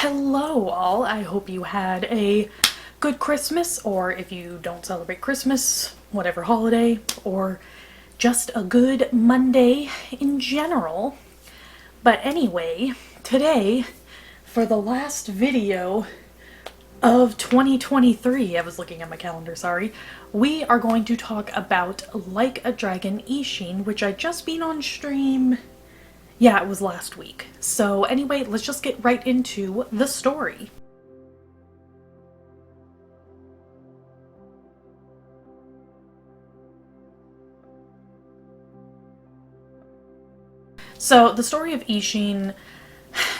Hello all, I hope you had a good Christmas, or if you don't celebrate Christmas, whatever holiday, or just a good Monday in general. But anyway, today, for the last video of 2023, I was looking at my calendar, sorry, we are going to talk about Like a Dragon Ishin, which I just been on stream. Yeah, it was last week. So anyway, let's just get right into the story. So the story of Ishin,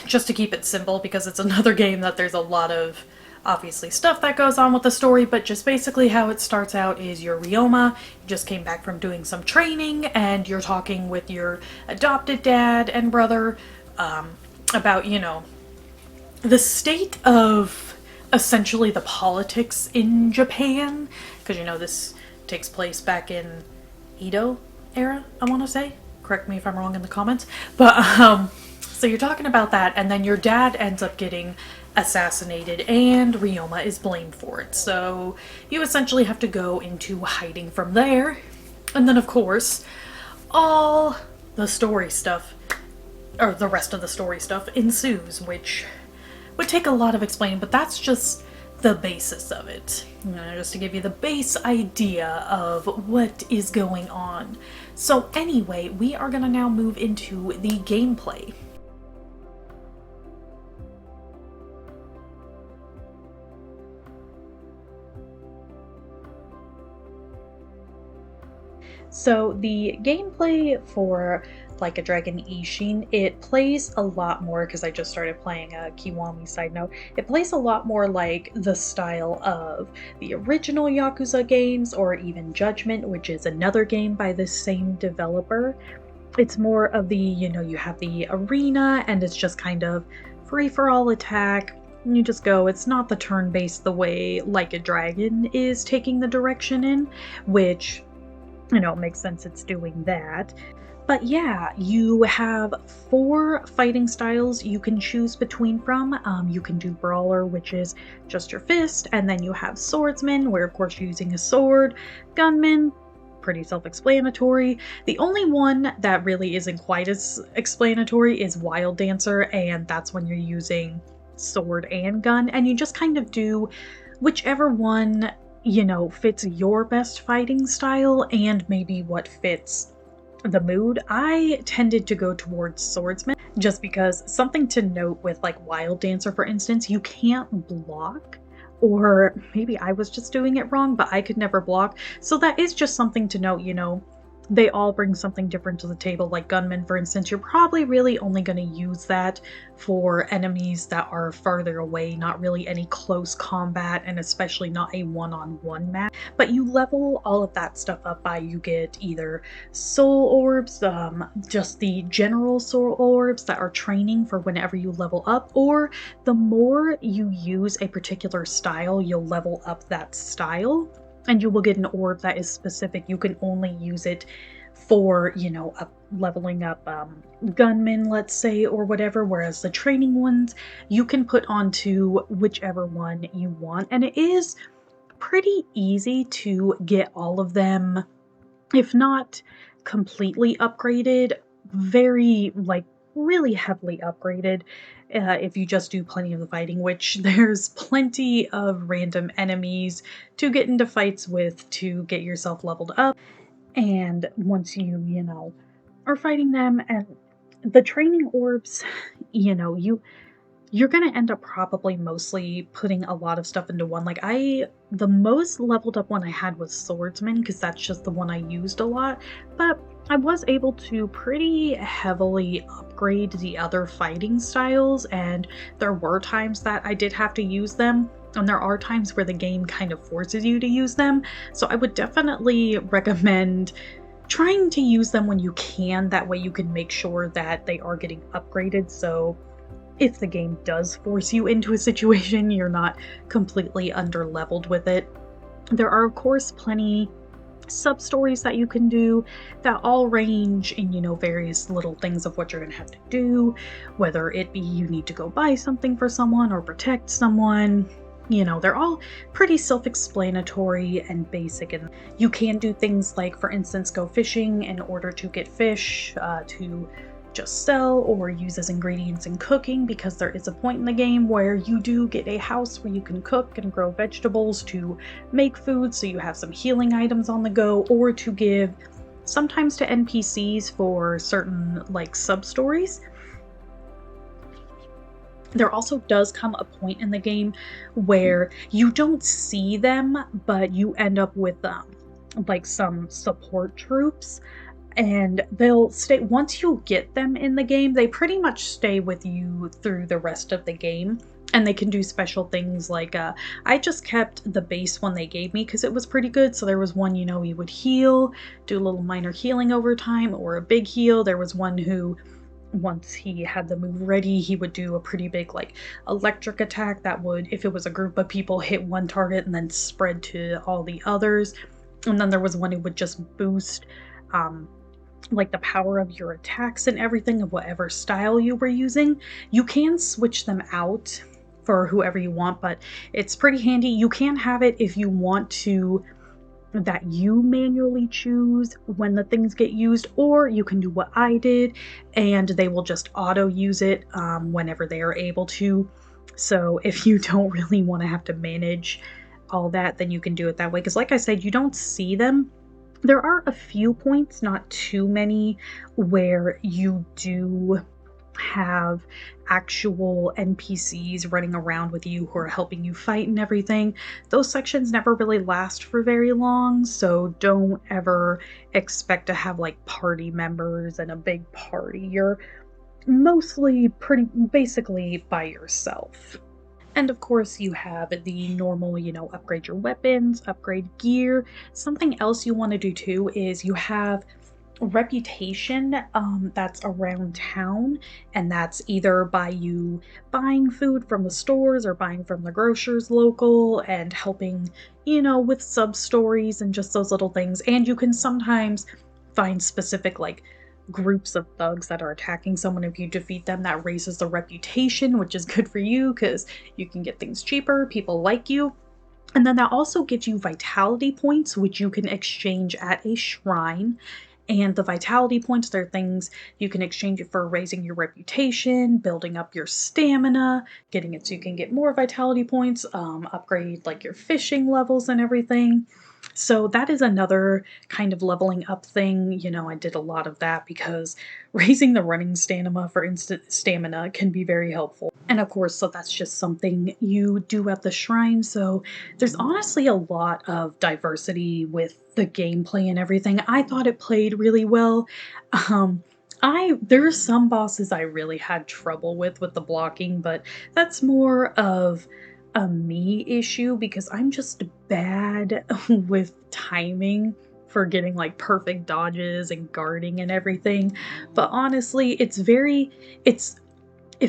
just to keep it simple, because it's another game that there's a lot of obviously stuff that goes on with the story, but just basically how it starts out is you're Ryoma, you just came back from doing some training, and you're talking with your adopted dad and brother about, the state of essentially the politics in Japan, because this takes place back in Edo era, I want to say. Correct me if I'm wrong in the comments. But so you're talking about that, and then your dad ends up getting assassinated, and Ryoma is blamed for it. So you essentially have to go into hiding from there. And then, of course, all the story stuff, or the rest of the story stuff, ensues, which would take a lot of explaining, but that's just the basis of it. Just to give you the base idea of what is going on. So anyway, we are going to now move into the gameplay. So the gameplay for Like a Dragon Ishin, it plays a lot more, because I just started playing a Kiwami side note, it plays a lot more like the style of the original Yakuza games, or even Judgment, which is another game by the same developer. It's more of the, you have the arena, and it's just kind of free-for-all attack. You just go. It's not the turn-based the way Like a Dragon is taking the direction in, which it makes sense it's doing that. But yeah, you have 4 fighting styles you can choose between from. You can do Brawler, which is just your fist, and then you have Swordsman, where of course you're using a sword, Gunman, pretty self-explanatory. The only one that really isn't quite as explanatory is Wild Dancer, and that's when you're using sword and gun, and you just kind of do whichever one fits your best fighting style and maybe what fits the mood. I tended to go towards Swordsman, just because something to note with like Wild Dancer, for instance, you can't block, or maybe I was just doing it wrong, but I could never block. So that is just something to note, they all bring something different to the table. Like Gunman, for instance, you're probably really only going to use that for enemies that are farther away, not really any close combat, and especially not a one-on-one match. But you level all of that stuff up by, you get either soul orbs, just the general soul orbs that are training for whenever you level up, or the more you use a particular style, you'll level up that style. And you will get an orb that is specific. You can only use it for, leveling up gunmen, let's say, or whatever, whereas the training ones, you can put onto whichever one you want. And it is pretty easy to get all of them, if not completely upgraded, very, really heavily upgraded. If you just do plenty of the fighting, which there's plenty of random enemies to get into fights with to get yourself leveled up. And once you are fighting them, and the training orbs, you're gonna end up probably mostly putting a lot of stuff into one. The most leveled up one I had was Swordsman, because that's just the one I used a lot, but I was able to pretty heavily upgrade the other fighting styles, and there were times that I did have to use them, and there are times where the game kind of forces you to use them, so I would definitely recommend trying to use them when you can. That way you can make sure that they are getting upgraded, so if the game does force you into a situation, you're not completely under-leveled with it. There are, of course, plenty sub stories that you can do that all range in, various little things of what you're going to have to do, whether it be you need to go buy something for someone or protect someone. They're all pretty self-explanatory and basic, and you can do things like, for instance, go fishing in order to get fish to just sell or use as ingredients in cooking, because there is a point in the game where you do get a house where you can cook and grow vegetables to make food, so you have some healing items on the go, or to give sometimes to NPCs for certain like sub stories. There also does come a point in the game where you don't see them, but you end up with like some support troops, and they'll stay once you get them in the game. They pretty much stay with you through the rest of the game, and they can do special things like I just kept the base one they gave me because it was pretty good. So there was one, he would heal, do a little minor healing over time, or a big heal. There was one who, once he had the move ready, he would do a pretty big like electric attack that would, if it was a group of people, hit one target and then spread to all the others. And then there was one who would just boost like the power of your attacks and everything of whatever style you were using. You can switch them out for whoever you want, but it's pretty handy. You can have it if you want to, that you manually choose when the things get used, or you can do what I did and they will just auto use it whenever they are able to. So if you don't really want to have to manage all that, then you can do it that way, because like I said, you don't see them. There are a few points, not too many, where you do have actual NPCs running around with you who are helping you fight and everything. Those sections never really last for very long, so don't ever expect to have like party members and a big party. You're mostly basically by yourself. And of course, you have the normal, upgrade your weapons, upgrade gear. Something else you want to do too is you have reputation that's around town, and that's either by you buying food from the stores or buying from the grocers local and helping, with sub stories and just those little things. And you can sometimes find specific like groups of thugs that are attacking someone. If you defeat them, that raises the reputation, which is good for you because you can get things cheaper, people like you. And then that also gives you vitality points, which you can exchange at a shrine. And the vitality points, they're things you can exchange it for raising your reputation, building up your stamina, getting it so you can get more vitality points, upgrade like your fishing levels and everything. So that is another kind of leveling up thing. I did a lot of that because raising the running stamina, for instance, stamina can be very helpful. And of course, so that's just something you do at the shrine. So there's honestly a lot of diversity with the gameplay and everything. I thought it played really well. There are some bosses I really had trouble with the blocking, but that's more of a me issue because I'm just bad with timing for getting like perfect dodges and guarding and everything. But honestly, it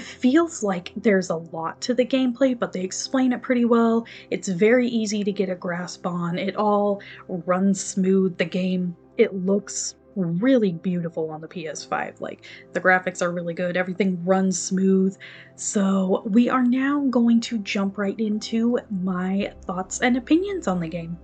feels like there's a lot to the gameplay, but they explain it pretty well. It's very easy to get a grasp on. It all runs smooth. The game, it looks really beautiful on the PS5. Like, the graphics are really good. Everything runs smooth. So we are now going to jump right into my thoughts and opinions on the game.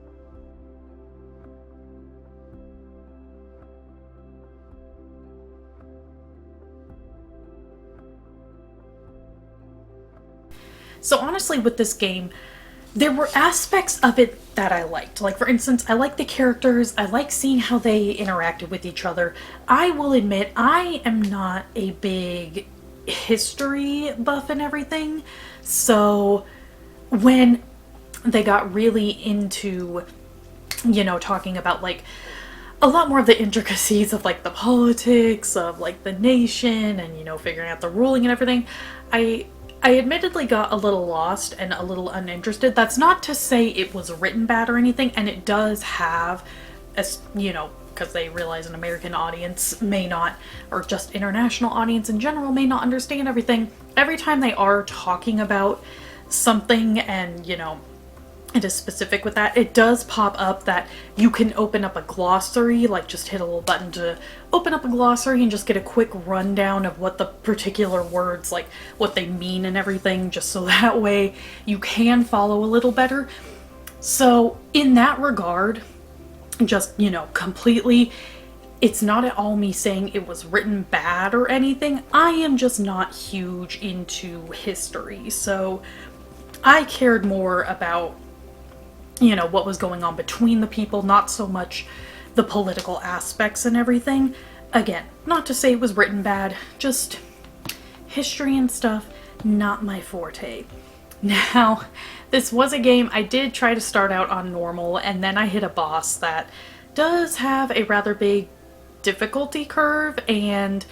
So honestly, with this game, there were aspects of it that I liked. Like, for instance, I like the characters, I like seeing how they interacted with each other. I will admit, I am not a big history buff and everything, so when they got really into, talking about like a lot more of the intricacies of like the politics of like the nation and figuring out the ruling and everything, I admittedly got a little lost and a little uninterested. That's not to say it was written bad or anything, and it does have, as because they realize an American audience may not, or just international audience in general, may not understand everything. Every time they are talking about something and, it is specific with that. It does pop up that you can open up a glossary, like just hit a little button to open up a glossary and just get a quick rundown of what the particular words, like what they mean and everything, just so that way you can follow a little better. So in that regard, just, completely, it's not at all me saying it was written bad or anything. I am just not huge into history, so I cared more about what was going on between the people, not so much the political aspects and everything. Again, not to say it was written bad, just history and stuff, not my forte. Now, this was a game I did try to start out on normal, and then I hit a boss that does have a rather big difficulty curve, and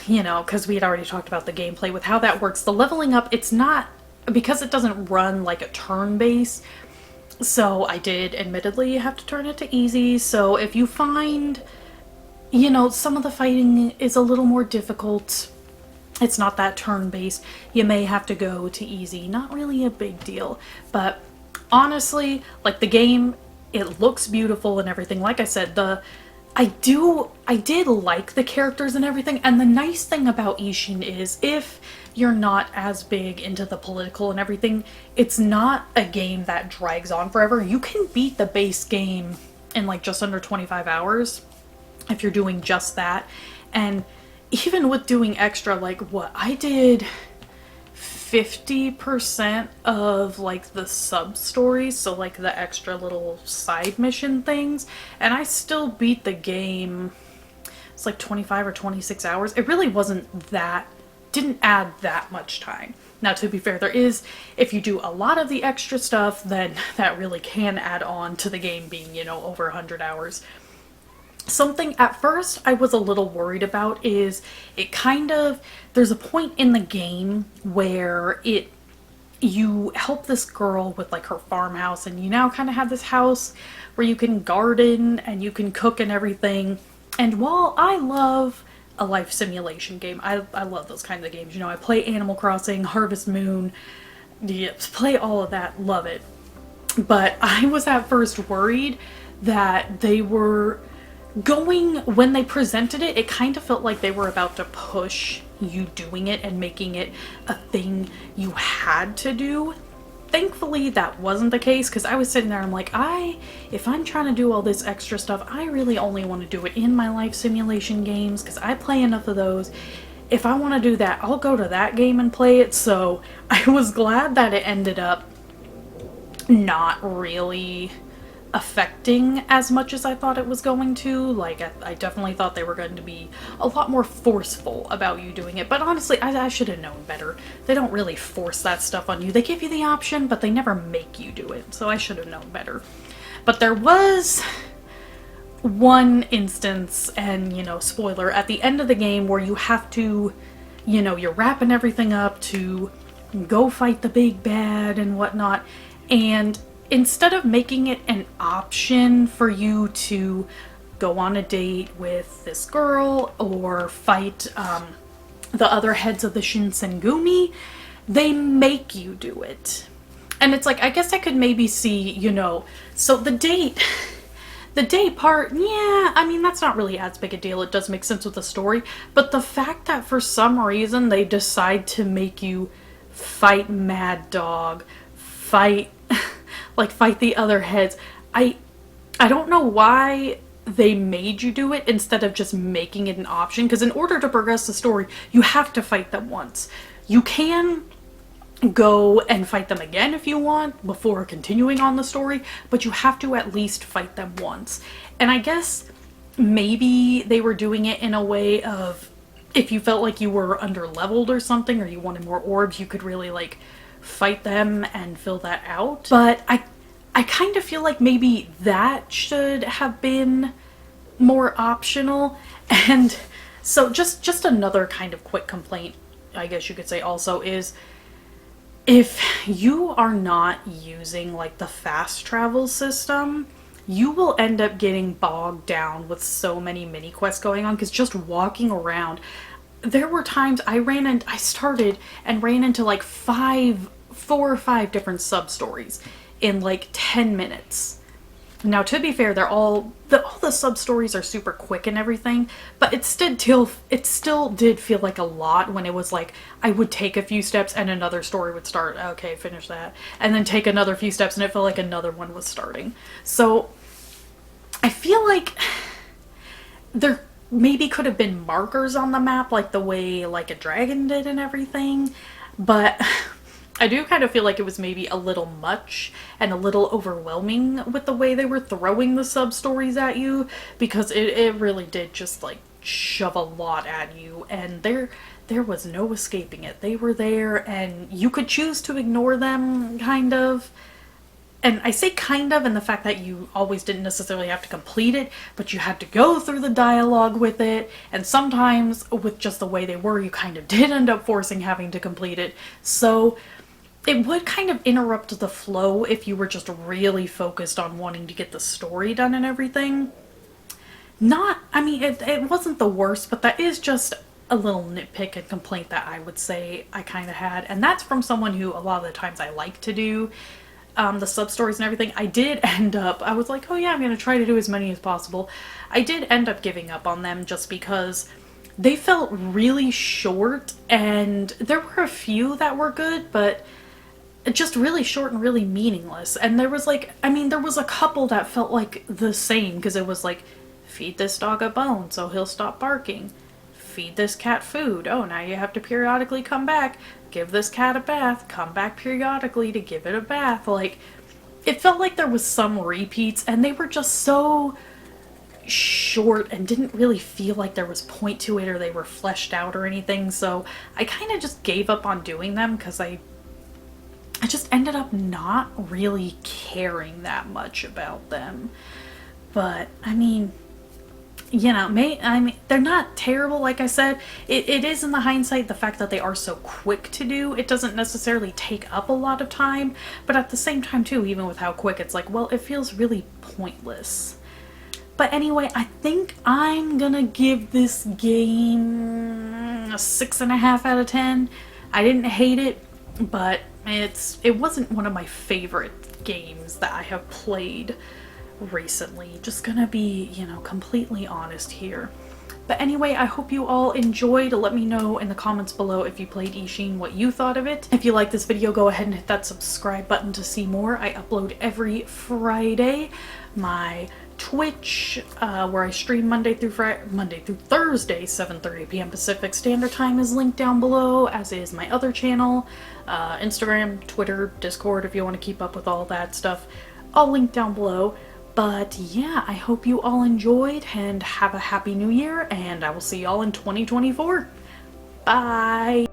because we had already talked about the gameplay with how that works, the leveling up, it's not, because it doesn't run like a turn-based. So I did admittedly have to turn it to easy. So if you find, some of the fighting is a little more difficult, it's not that turn-based, you may have to go to easy. Not really a big deal. But honestly, like, the game, it looks beautiful and everything. Like I said, I did like the characters and everything. And the nice thing about Ishin is, if you're not as big into the political and everything, it's not a game that drags on forever. You can beat the base game in like just under 25 hours if you're doing just that. And even with doing extra, like what I did 50% of like the sub stories, so like the extra little side mission things, and I still beat the game. It's like 25 or 26 hours. It really didn't add that much time. Now, to be fair, there is, if you do a lot of the extra stuff, then that really can add on to the game being, over 100 hours. Something at first I was a little worried about is there's a point in the game where you help this girl with like her farmhouse, and you now kind of have this house where you can garden and you can cook and everything. And while I love a life simulation game, I love those kinds of games. I play Animal Crossing, Harvest Moon, play all of that, love it. But I was at first worried that they were when they presented it, it kind of felt like they were about to push you doing it and making it a thing you had to do. Thankfully, that wasn't the case, because I was sitting there, I'm like, if I'm trying to do all this extra stuff, I really only want to do it in my life simulation games, because I play enough of those. If I want to do that, I'll go to that game and play it. So I was glad that it ended up not really affecting as much as I thought it was going to. Like, I definitely thought they were going to be a lot more forceful about you doing it, but honestly, I should have known better. They don't really force that stuff on you. They give you the option, but they never make you do it, so I should have known better. But there was one instance, and spoiler, at the end of the game where you have to, you're wrapping everything up to go fight the big bad and whatnot, and instead of making it an option for you to go on a date with this girl or fight the other heads of the Shinsengumi, they make you do it. And it's like, I guess I could maybe see, so the date part, yeah, I mean, that's not really as big a deal. It does make sense with the story. But the fact that for some reason they decide to make you fight Mad Dog, fight the other heads. I don't know why they made you do it instead of just making it an option, because in order to progress the story, you have to fight them once. You can go and fight them again if you want before continuing on the story, but you have to at least fight them once. And I guess maybe they were doing it in a way of, if you felt like you were under leveled or something, or you wanted more orbs, you could really like fight them and fill that out. But I kind of feel like maybe that should have been more optional. And so just another kind of quick complaint, I guess you could say also, is if you are not using like the fast travel system, you will end up getting bogged down with so many mini quests going on, because just walking around, there were times I started and ran into like 4 or 5 different sub stories in like 10 minutes. Now, to be fair, all the sub stories are super quick and everything, but it still did feel like a lot when it was like I would take a few steps and another story would start. Okay, finish that, and then take another few steps and it felt like another one was starting. So I feel like there maybe could have been markers on the map like the way like a dragon did and everything, but I do kind of feel like it was maybe a little much and a little overwhelming with the way they were throwing the sub stories at you, because it really did just like shove a lot at you, and there was no escaping it. They were there and you could choose to ignore them, kind of. And I say kind of in the fact that you always didn't necessarily have to complete it, but you had to go through the dialogue with it, and sometimes with just the way they were, you kind of did end up forcing having to complete it. So it would kind of interrupt the flow if you were just really focused on wanting to get the story done and everything. I mean, it wasn't the worst, but that is just a little nitpick and complaint that I would say I kind of had. And that's from someone who a lot of the times I like to do the sub stories and everything. I was like, oh yeah, I'm going to try to do as many as possible. I did end up giving up on them just because they felt really short, and there were a few that were good, but just really short and really meaningless. And there was like, I mean, there was a couple that felt like the same, because it was like, feed this dog a bone so he'll stop barking. Feed this cat food. Oh, now you have to periodically come back. Give this cat a bath. Come back periodically to give it a bath. Like, it felt like there was some repeats, and they were just so short and didn't really feel like there was point to it or they were fleshed out or anything. So I kind of just gave up on doing them, because I just ended up not really caring that much about them. But I mean, you know, they're not terrible, like I said. It is, in the hindsight, the fact that they are so quick to do, it doesn't necessarily take up a lot of time, but at the same time too, even with how quick, it's like, well, it feels really pointless. But anyway, I think I'm gonna give this game a 6.5 out of 10. I didn't hate it, but it wasn't one of my favorite games that I have played recently. Just gonna be, you know, completely honest here. But anyway, I hope you all enjoyed. Let me know in the comments below if you played Ishin, what you thought of it. If you like this video, go ahead and hit that subscribe button to see more. I upload every Friday. My Twitch, where I stream Monday through Thursday, 7:30 p.m. Pacific Standard Time, is linked down below, as is my other channel. Instagram, Twitter, Discord, if you want to keep up with all that stuff, all linked down below. But yeah, I hope you all enjoyed, and have a happy new year, and I will see y'all in 2024. Bye!